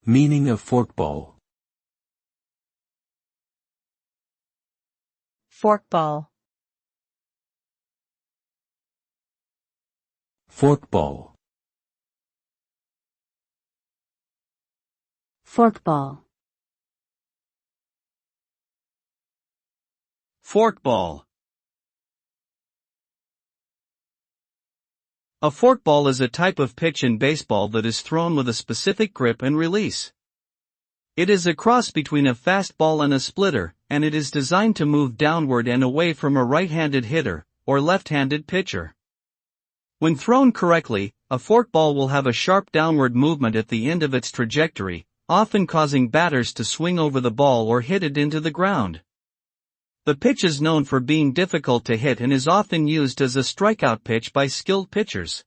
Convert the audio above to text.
Meaning of forkball. Forkball. Forkball. Forkball. Forkball. A forkball is a type of pitch in baseball that is thrown with a specific grip and release. It is a cross between a fastball and a splitter, and it is designed to move downward and away from a right-handed hitter, or left-handed pitcher. When thrown correctly, a forkball will have a sharp downward movement at the end of its trajectory, often causing batters to swing over the ball or hit it into the ground. The pitch is known for being difficult to hit and is often used as a strikeout pitch by skilled pitchers.